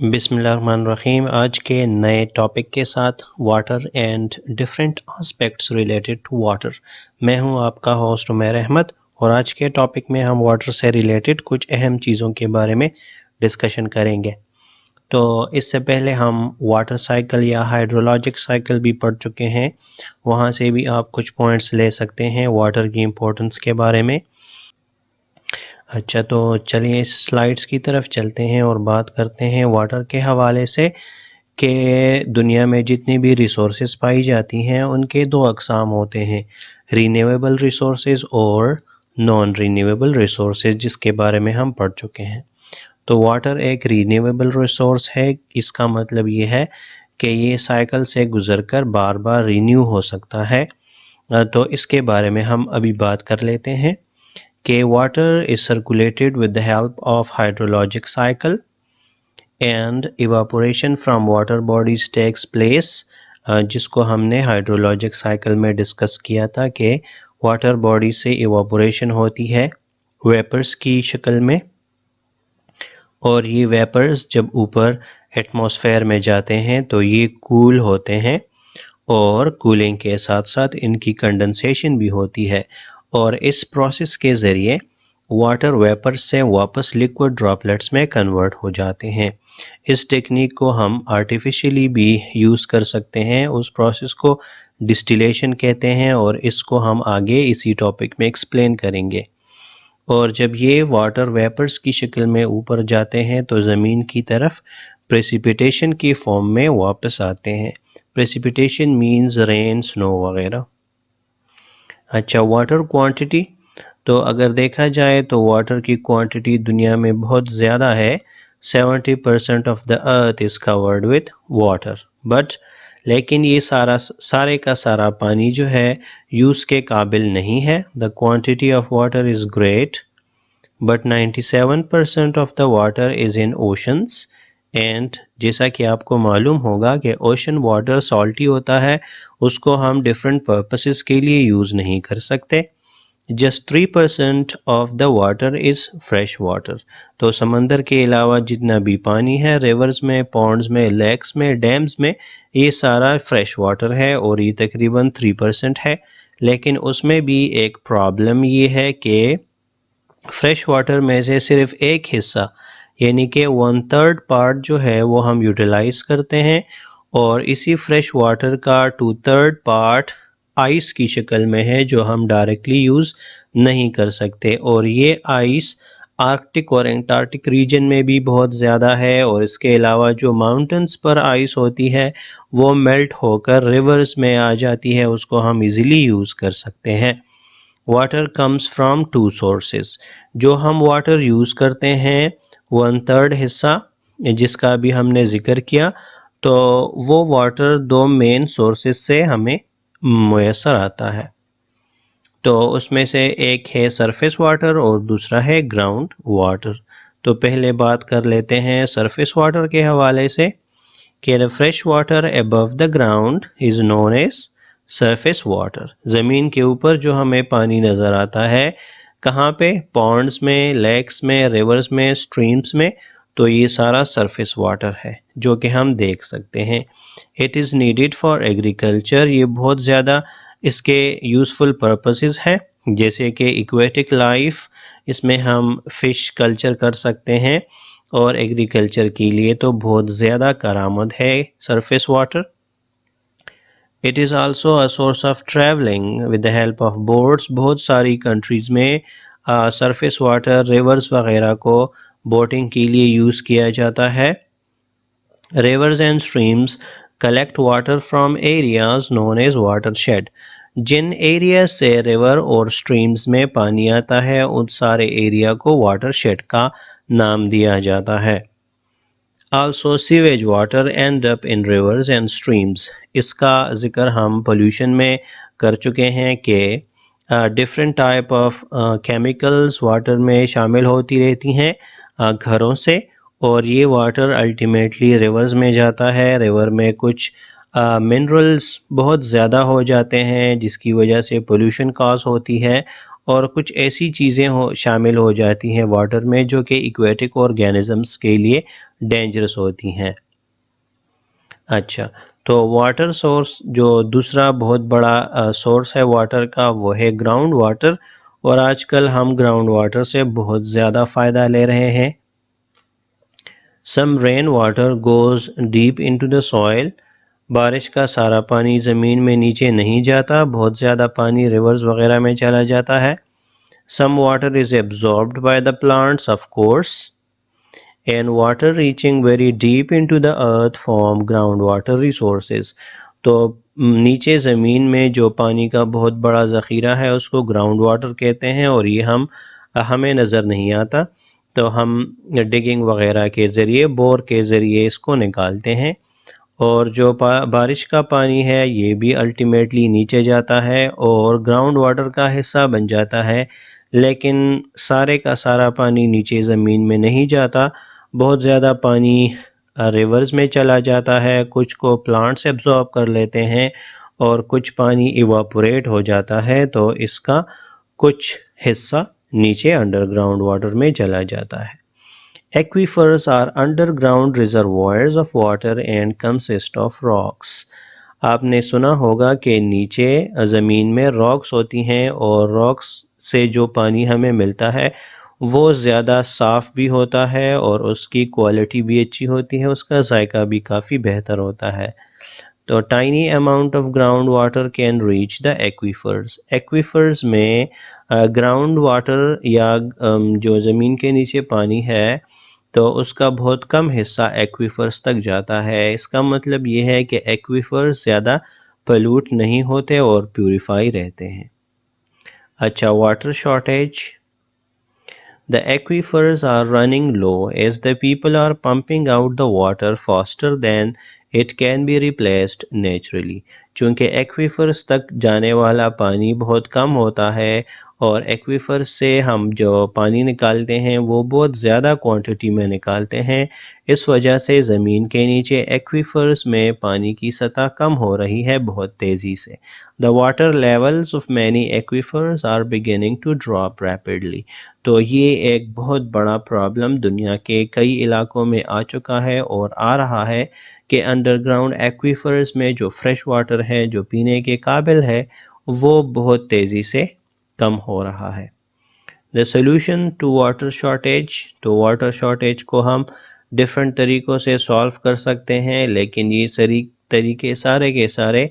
بسم اللہ الرحمن الرحیم۔ آج کے نئے ٹاپک کے ساتھ water and different aspects related to water. میں ہوں آپ کا ہوسٹ عمیر احمد، اور آج کے ٹاپک میں ہم واٹر سے ریلیٹڈ کچھ اہم چیزوں کے بارے میں ڈسکشن کریں گے۔ تو اس سے پہلے ہم واٹر سائیکل یا ہائیڈرولوجک سائیکل بھی پڑھ چکے ہیں، وہاں سے بھی آپ کچھ پوائنٹس لے سکتے ہیں واٹر کی امپورٹنس کے بارے میں۔ اچھا، تو چلیے اس سلائیڈز کی طرف چلتے ہیں اور بات کرتے ہیں واٹر کے حوالے سے کہ دنیا میں جتنی بھی ریسورسز پائی جاتی ہیں ان کے دو اقسام ہوتے ہیں، رینیویبل ریسورسز اور نان رینیویبل ریسورسز، جس کے بارے میں ہم پڑھ چکے ہیں۔ تو واٹر ایک رینیویبل ریسورس ہے، اس کا مطلب یہ ہے کہ یہ سائیکل سے گزر کر بار بار رینیو ہو سکتا ہے۔ تو اس کے بارے میں ہم ابھی بات کر لیتے ہیں کہ water is circulated with the help of hydrologic cycle and evaporation from water bodies takes place, جس کو ہم نے ہائیڈرولوجک سائیکل میں ڈسکس کیا تھا کہ واٹر باڈی سے ایواپوریشن ہوتی ہے ویپرز کی شکل میں، اور یہ ویپرز جب اوپر ایٹماسفیئر میں جاتے ہیں تو یہ کول ہوتے ہیں، اور کولنگ کے ساتھ ساتھ ان کی کنڈنسیشن بھی ہوتی ہے، اور اس پروسیس کے ذریعے واٹر ویپر سے واپس لیکوڈ ڈراپلیٹس میں کنورٹ ہو جاتے ہیں۔ اس ٹیکنیک کو ہم آرٹیفیشلی بھی یوز کر سکتے ہیں، اس پروسیس کو ڈسٹیلیشن کہتے ہیں، اور اس کو ہم آگے اسی ٹاپک میں ایکسپلین کریں گے۔ اور جب یہ واٹر ویپرز کی شکل میں اوپر جاتے ہیں تو زمین کی طرف پریسیپیٹیشن کی فارم میں واپس آتے ہیں۔ پریسیپیٹیشن مینز رین، سنو وغیرہ۔ اچھا، واٹر کوانٹٹی، تو اگر دیکھا جائے تو واٹر کی کوانٹٹی دنیا میں بہت زیادہ ہے۔ 70% of the earth is chord with water, لیکن یہ سارے کا سارا پانی جو ہے یوز کے قابل نہیں ہے۔ The quantity of water is great, but 97% of the water is in oceans, and جیسا کہ آپ کو معلوم ہوگا کہ اوشن واٹر سالٹی ہوتا ہے، اس کو ہم ڈفرینٹ پرپسز کے لیے یوز نہیں کر سکتے۔ Just 3% of the water is fresh water, تو سمندر کے علاوہ جتنا بھی پانی ہے ریورز میں، پونڈز میں، لیکس میں، ڈیمز میں، یہ سارا فریش واٹر ہے، اور یہ تقریباً 3% ہے۔ لیکن اس میں بھی ایک پرابلم یہ ہے کہ فریش واٹر میں سے صرف ایک حصہ، یعنی کہ 1/3 پارٹ جو ہے وہ ہم یوٹیلائز کرتے ہیں، اور اسی فریش واٹر کا 2/3 پارٹ آئس کی شکل میں ہے جو ہم ڈائریکٹلی یوز نہیں کر سکتے، اور یہ آئس آرکٹک اور انٹارکٹک ریجن میں بھی بہت زیادہ ہے، اور اس کے علاوہ جو ماؤنٹنز پر آئس ہوتی ہے وہ میلٹ ہو کر ریورز میں آ جاتی ہے، اس کو ہم ایزیلی یوز کر سکتے ہیں۔ واٹر کمز فرام 2 سورسز، جو ہم واٹر یوز کرتے ہیں 1/3 حصہ جس کا بھی ہم نے ذکر کیا، تو وہ واٹر 2 مین سورسز سے ہمیں میسر آتا ہے۔ تو اس میں سے ایک ہے سرفیس واٹر اور دوسرا ہے گراؤنڈ واٹر۔ تو پہلے بات کر لیتے ہیں سرفیس واٹر کے حوالے سے کہ the fresh water above the ground is known as surface water۔ زمین کے اوپر جو ہمیں پانی نظر آتا ہے کہاں پہ؟ پونڈز میں، لیکس میں، ریورز میں، سٹریمز میں، تو یہ سارا سرفیس واٹر ہے جو کہ ہم دیکھ سکتے ہیں۔ It is needed for agriculture، یہ بہت زیادہ اس کے یوزفل پرپسز ہیں، جیسے کہ ایکویٹک لائف، اس میں ہم فش کلچر کر سکتے ہیں، اور ایگریکلچر کے لیے تو بہت زیادہ کارآمد ہے surface water. It is also a source of traveling with the help of boats۔ بہت ساری کنٹریز میں سرفیس واٹر ریورز وغیرہ کو بوٹنگ کے لیے یوز کیا جاتا ہے۔ Rivers and streams collect water from areas known as watershed۔ جن ایریا سے ریور اور سٹریمز میں پانی آتا ہے ان سارے ایریا کو واٹر شیڈ کا نام دیا جاتا ہے۔ Also sewage water end up in rivers and streams۔ اس کا ذکر ہم پولیوشن میں کر چکے ہیں کہ different type of chemicals water میں شامل ہوتی رہتی ہیں گھروں سے، اور یہ واٹر الٹیمیٹلی ریورز میں جاتا ہے۔ ریور میں کچھ منرلز بہت زیادہ ہو جاتے ہیں جس کی وجہ سے پولیوشن کاز ہوتی ہے، اور کچھ ایسی چیزیں شامل ہو جاتی ہیں واٹر میں جو کہ ایکویٹک آرگینزمس کے لیے ڈینجرس ہوتی ہیں۔ اچھا، تو واٹر سورس جو دوسرا بہت بڑا سورس ہے واٹر کا وہ ہے گراؤنڈ واٹر، اور آج کل ہم گراؤنڈ واٹر سے بہت زیادہ فائدہ لے رہے ہیں۔ Some rain water goes deep into the soil. بارش کا سارا پانی زمین میں نیچے نہیں جاتا، بہت زیادہ پانی ریورز وغیرہ میں چلا جاتا ہے۔ Some water is absorbed by the plants, of course. And water reaching very deep into the earth form groundwater resources. تو نیچے زمین میں جو پانی کا بہت بڑا ذخیرہ ہے اس کو گراؤنڈ واٹر کہتے ہیں، اور یہ ہمیں نظر نہیں آتا، تو ہم ڈگنگ وغیرہ کے ذریعے، بور کے ذریعے اس کو نکالتے ہیں۔ اور جو بارش کا پانی ہے یہ بھی الٹیمیٹلی نیچے جاتا ہے اور گراؤنڈ واٹر کا حصہ بن جاتا ہے، لیکن سارے کا سارا پانی نیچے زمین میں نہیں جاتا، بہت زیادہ پانی ریورز میں چلا جاتا ہے، کچھ کو پلانٹس ایبزارب کر لیتے ہیں اور کچھ پانی ایواپوریٹ ہو جاتا ہے، تو اس کا کچھ حصہ نیچے انڈر گراؤنڈ واٹر میں چلا جاتا ہے۔ Aquifers are underground reservoirs of water and consist of rocks. آپ نے سنا ہوگا کہ نیچے زمین میں راکس ہوتی ہیں، اور راکس سے جو پانی ہمیں ملتا ہے وہ زیادہ صاف بھی ہوتا ہے اور اس کی کوالٹی بھی اچھی ہوتی ہے، اس کا ذائقہ بھی کافی بہتر ہوتا ہے۔ تو tiny amount of ground water can reach the aquifers. Aquifers میں گراؤنڈ واٹر یا جو زمین کے نیچے پانی ہے تو اس کا بہت کم حصہ ایکویفرز تک جاتا ہے۔ اس کا مطلب یہ ہے کہ ایکویفرز زیادہ پلیوٹ نہیں ہوتے اور پیوریفائی رہتے ہیں۔ اچھا، water shortage. The aquifers are running low as the people are pumping out the water faster than it can be replaced naturally. چونکہ ایکویفرز تک جانے والا پانی بہت کم ہوتا ہے اور ایکویفرز سے ہم جو پانی نکالتے ہیں وہ بہت زیادہ کوانٹٹی میں نکالتے ہیں، اس وجہ سے زمین کے نیچے ایکویفرز میں پانی کی سطح کم ہو رہی ہے بہت تیزی سے۔ The water levels of many aquifers are beginning to drop rapidly. تو یہ ایک بہت بڑا پرابلم دنیا کے کئی علاقوں میں آ چکا ہے اور آ رہا ہے کہ انڈر گراؤنڈ ایکویفرز میں جو فریش واٹر ہے، جو پینے کے قابل ہے، وہ بہت تیزی سے کم ہو رہا ہے۔ The solution to water shortage، تو واٹر شارٹیج کو ہم ڈیفرنٹ طریقوں سے سالو کر سکتے ہیں، لیکن یہ طریقے سارے کے سارے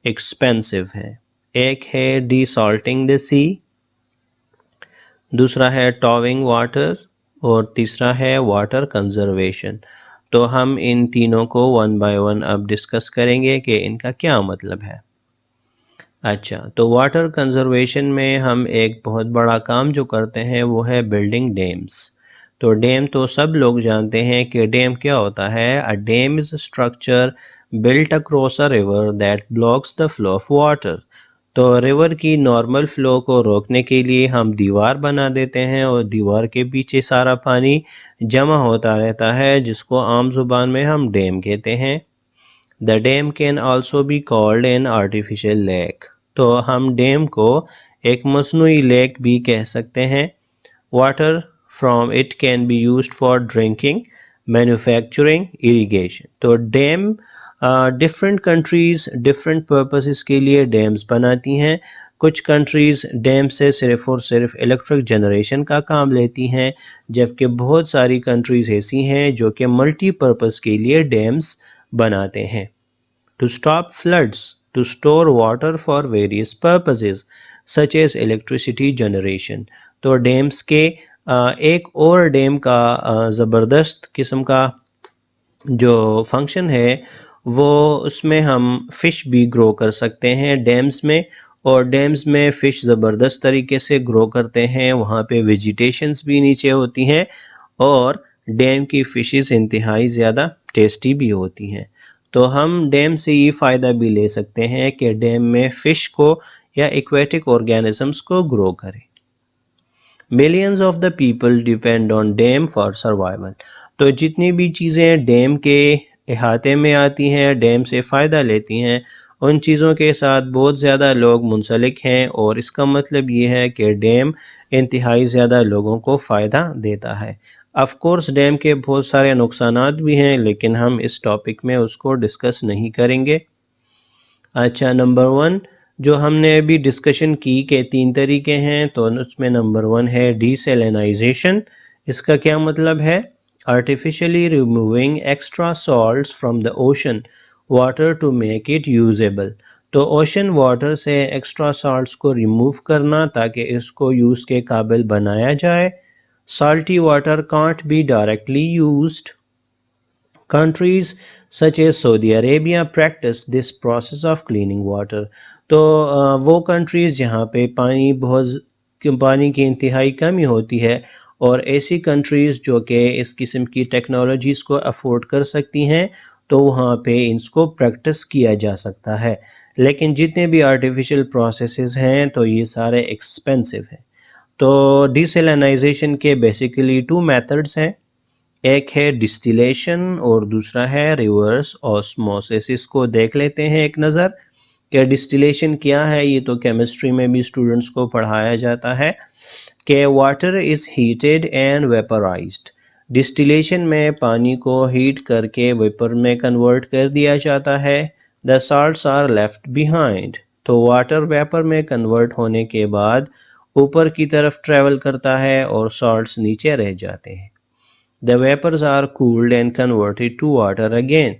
ایکسپینسو ہیں۔ ایک ہے ڈی سالٹنگ دا سی، دوسرا ہے ٹاونگ واٹر، اور تیسرا ہے واٹر کنزرویشن۔ تو ہم ان تینوں کو ون بائی ون اب ڈسکس کریں گے کہ ان کا کیا مطلب ہے۔ اچھا، تو واٹر کنزرویشن میں ہم ایک بہت بڑا کام جو کرتے ہیں وہ ہے بلڈنگ ڈیمز۔ تو ڈیم تو سب لوگ جانتے ہیں کہ ڈیم کیا ہوتا ہے۔ A dam is a structure built across a river that blocks the flow of water. تو ریور کی نارمل فلو کو روکنے کے لیے ہم دیوار بنا دیتے ہیں اور دیوار کے پیچھے سارا پانی جمع ہوتا رہتا ہے، جس کو عام زبان میں ہم ڈیم کہتے ہیں۔ The dam can also be called an artificial lake. تو ہم ڈیم کو ایک مصنوعی لیک بھی کہہ سکتے ہیں۔ Water from it can be used for drinking, manufacturing, irrigation. تو dam different countries different purposes کے لیے ڈیمز بناتی ہیں۔ کچھ کنٹریز ڈیم سے صرف اور صرف الیکٹرک جنریشن کا کام لیتی ہیں، جبکہ بہت ساری کنٹریز ایسی ہیں جو کہ ملٹی پرپز کے لیے ڈیمز بناتے ہیں۔ To stop floods, to store water for various purposes such as electricity generation. تو ڈیمز کے ایک اور ڈیم کا زبردست قسم کا جو فنکشن ہے وہ اس میں ہم فش بھی گرو کر سکتے ہیں ڈیمز میں، اور ڈیمز میں فش زبردست طریقے سے گرو کرتے ہیں، وہاں پہ ویجیٹیشنز بھی نیچے ہوتی ہیں اور ڈیم کی فشز انتہائی زیادہ ٹیسٹی بھی ہوتی ہیں۔ تو ہم ڈیم سے یہ فائدہ بھی لے سکتے ہیں کہ ڈیم میں فش کو یا ایکویٹک آرگینزمس کو گرو کریں۔ Millions of the people depend on dam for survival. تو جتنی بھی چیزیں ڈیم کے احاطے میں آتی ہیں، ڈیم سے فائدہ لیتی ہیں، ان چیزوں کے ساتھ بہت زیادہ لوگ منسلک ہیں، اور اس کا مطلب یہ ہے کہ ڈیم انتہائی زیادہ لوگوں کو فائدہ دیتا ہے۔ آف کورس ڈیم کے بہت سارے نقصانات بھی ہیں، لیکن ہم اس ٹاپک میں اس کو ڈسکس نہیں کریں گے۔ اچھا، نمبر 1 جو ہم نے ابھی ڈسکشن کی کہ 3 طریقے ہیں، تو اس میں نمبر 1 ہے ڈی سیلینائزیشن۔ اس کا کیا مطلب ہے؟ artificially removing extra salts from the ocean water to make it usable۔ تو اوشن واٹر سے ایکسٹرا سالٹس کو ریموو کرنا تاکہ اس کو یوز کے قابل بنایا جائے۔ salty water can't be directly used۔ Countries such as Saudi Arabia practice this process of cleaning water۔ تو وہ کنٹریز جہاں پہ پانی کی انتہائی کمی ہوتی ہے، اور ایسی کنٹریز جو کہ اس قسم کی ٹیکنالوجیز کو افورڈ کر سکتی ہیں، تو وہاں پہ اس کو پریکٹس کیا جا سکتا ہے۔ لیکن جتنے بھی آرٹیفیشل پروسیسز ہیں تو یہ سارے ایکسپینسو ہیں۔ تو ڈیسیلینائزیشن کے بیسیکلی 2 میتھڈز ہیں، ایک ہے ڈسٹیلیشن اور دوسرا ہے ریورس آسموسس۔ اس کو دیکھ لیتے ہیں ایک نظر کہ ڈسٹیلیشن کیا ہے۔ یہ تو کیمسٹری میں بھی اسٹوڈنٹس کو پڑھایا جاتا ہے کہ water is heated and vaporised. Distillation میں پانی کو ہیٹ کر کے ویپر میں کنورٹ کر دیا جاتا ہے۔ the salts are left behind۔ تو واٹر ویپر میں کنورٹ ہونے کے بعد اوپر کی طرف ٹریول کرتا ہے اور سالٹس نیچے رہ جاتے ہیں۔ the vapors are cooled and converted to water again۔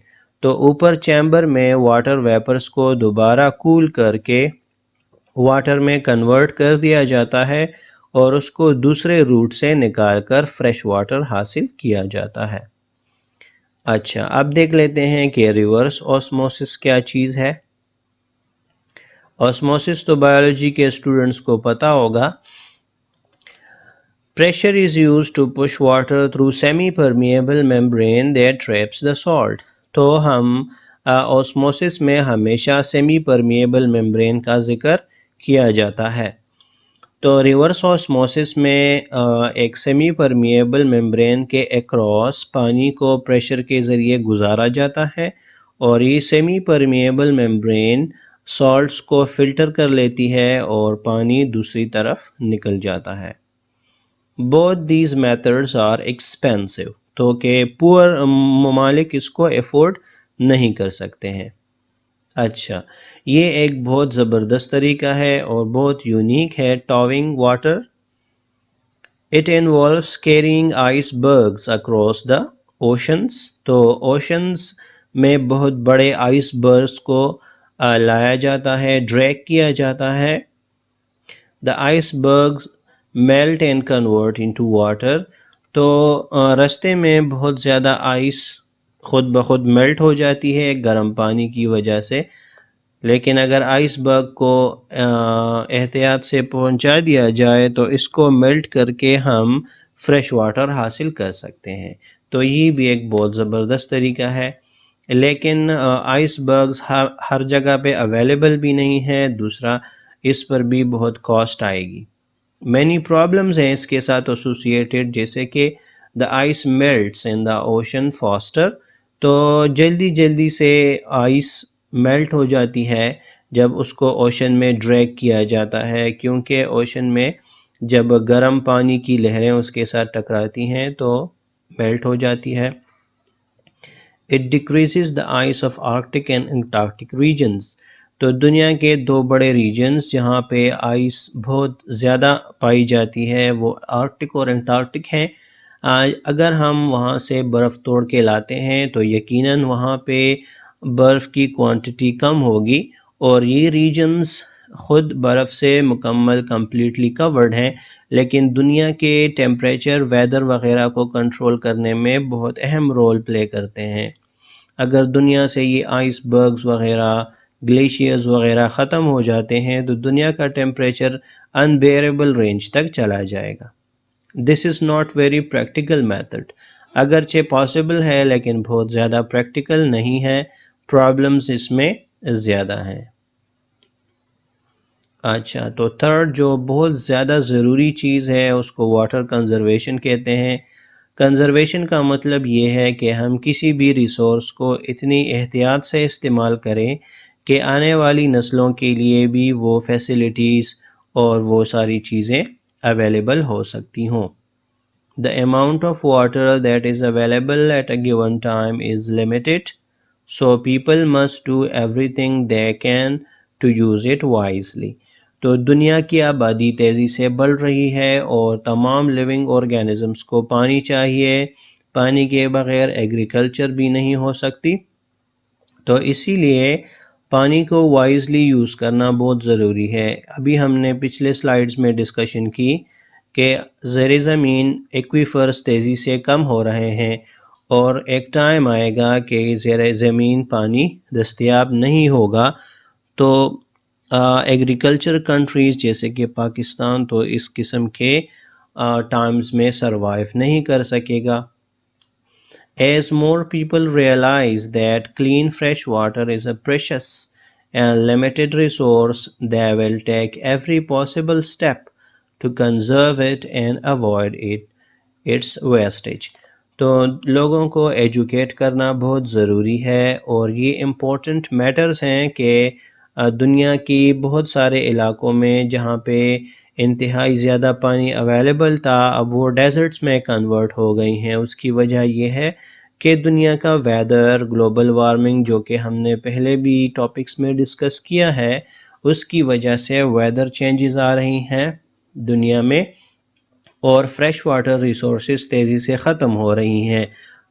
تو اوپر چیمبر میں واٹر ویپرز کو دوبارہ کول کر کے واٹر میں کنورٹ کر دیا جاتا ہے، اور اس کو دوسرے روٹ سے نکال کر فریش واٹر حاصل کیا جاتا ہے۔ اچھا، اب دیکھ لیتے ہیں کہ ریورس آسموسس کیا چیز ہے۔ آسموسس تو بایولوجی کے اسٹوڈنٹس کو پتا ہوگا۔ Pressure is used to push water through semi-permeable membrane that traps the salt۔ تو ہم آسموسس میں ہمیشہ سیمی پرمیبل ممبرین کا ذکر کیا جاتا ہے۔ تو ریورس آسموسس میں ایک سیمی پرمیبل ممبرین کے اکراس پانی کو پریشر کے ذریعے گزارا جاتا ہے، اور یہ سیمی پرمیبل ممبرین سالٹس کو فلٹر کر لیتی ہے اور پانی دوسری طرف نکل جاتا ہے۔ both these methods are expensive۔ تو کہ پور ممالک اس کو افورڈ نہیں کر سکتے ہیں۔ اچھا، یہ ایک بہت زبردست طریقہ ہے اور بہت یونیک ہے، towing water. It involves carrying icebergs across the oceans۔ تو اوشنز میں بہت بڑے آئس برگز کو لایا جاتا ہے، ڈریگ کیا جاتا ہے۔ The icebergs melt and convert into water۔ تو رستے میں بہت زیادہ آئس خود بخود میلٹ ہو جاتی ہے گرم پانی کی وجہ سے، لیکن اگر آئس برگ کو احتیاط سے پہنچا دیا جائے تو اس کو میلٹ کر کے ہم فریش واٹر حاصل کر سکتے ہیں۔ تو یہ بھی ایک بہت زبردست طریقہ ہے، لیکن آئس برگز ہر جگہ پہ اویلیبل بھی نہیں ہے، دوسرا اس پر بھی بہت کاسٹ آئے گی۔ مینی پرابلمز ہیں اس کے ساتھ ایسوسیٹیڈ، جیسے کہ the ice melts in the ocean faster۔ تو جلدی سے آئس میلٹ ہو جاتی ہے جب اس کو اوشن میں ڈریگ کیا جاتا ہے، کیونکہ اوشن میں جب گرم پانی کی لہریں اس کے ساتھ ٹکراتی ہیں تو میلٹ ہو جاتی ہے۔ It decreases the ice of Arctic and Antarctic regions۔ تو دنیا کے 2 بڑے ریجنز جہاں پہ آئس بہت زیادہ پائی جاتی ہے وہ آرکٹک اور انٹارکٹک ہیں۔ اگر ہم وہاں سے برف توڑ کے لاتے ہیں تو یقیناً وہاں پہ برف کی کوانٹٹی کم ہوگی، اور یہ ریجنز خود برف سے مکمل کمپلیٹلی کورڈ ہیں، لیکن دنیا کے ٹیمپریچر، ویدر وغیرہ کو کنٹرول کرنے میں بہت اہم رول پلے کرتے ہیں۔ اگر دنیا سے یہ آئس برگز وغیرہ، گلیشیئرز وغیرہ ختم ہو جاتے ہیں تو دنیا کا ٹیمپریچر انبیئریبل رینج تک چلا جائے گا۔ This is not very practical method. اگرچہ پاسبل ہے لیکن بہت زیادہ پریکٹیکل نہیں ہے، پرابلمز اس میں زیادہ ہیں۔ اچھا، تو تھرڈ جو بہت زیادہ ضروری چیز ہے اس کو واٹر کنزرویشن کہتے ہیں۔ کنزرویشن کا مطلب یہ ہے کہ ہم کسی بھی ریسورس کو اتنی احتیاط سے استعمال کریں کہ آنے والی نسلوں کے لیے بھی وہ فیسلٹیز اور وہ ساری چیزیں اویلیبل ہو سکتی ہوں۔ The amount of water that is available at a given time is limited, so people must do everything they can to use it wisely. تو دنیا کی آبادی تیزی سے بڑھ رہی ہے اور تمام لیونگ آرگینزمس کو پانی چاہیے، پانی کے بغیر ایگریکلچر بھی نہیں ہو سکتی، تو اسی لیے پانی کو وائزلی یوز کرنا بہت ضروری ہے۔ ابھی ہم نے پچھلے سلائیڈز میں ڈسکشن کی کہ زیر زمین ایکویفرز تیزی سے کم ہو رہے ہیں اور ایک ٹائم آئے گا کہ زیر زمین پانی دستیاب نہیں ہوگا، تو ایگریکلچر کنٹریز جیسے کہ پاکستان تو اس قسم کے ٹائمز میں سروائیو نہیں کر سکے گا۔ As more people realize that clean fresh water is a precious and limited resource, they will take every possible step to conserve it and avoid its wastage. تو لوگوں کو ایجوکیٹ کرنا بہت ضروری ہے، اور یہ امپورٹنٹ میٹرز ہیں کہ دنیا کی بہت سارے علاقوں میں جہاں پہ انتہائی زیادہ پانی اویلیبل تھا اب وہ ڈیزرٹس میں کنورٹ ہو گئی ہیں۔ اس کی وجہ یہ ہے کہ دنیا کا ویدر، گلوبل وارمنگ، جو کہ ہم نے پہلے بھی ٹاپکس میں ڈسکس کیا ہے، اس کی وجہ سے ویدر چینجز آ رہی ہیں دنیا میں، اور فریش واٹر ریسورسز تیزی سے ختم ہو رہی ہیں،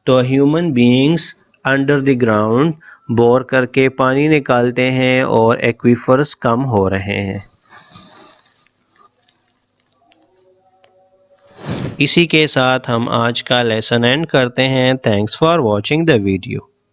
تو human beings under the ground bore کر کے پانی نکالتے ہیں اور ایکویفرز کم ہو رہے ہیں۔ اسی کے ساتھ ہم آج کا لیسن اینڈ کرتے ہیں۔ Thanks for watching the video.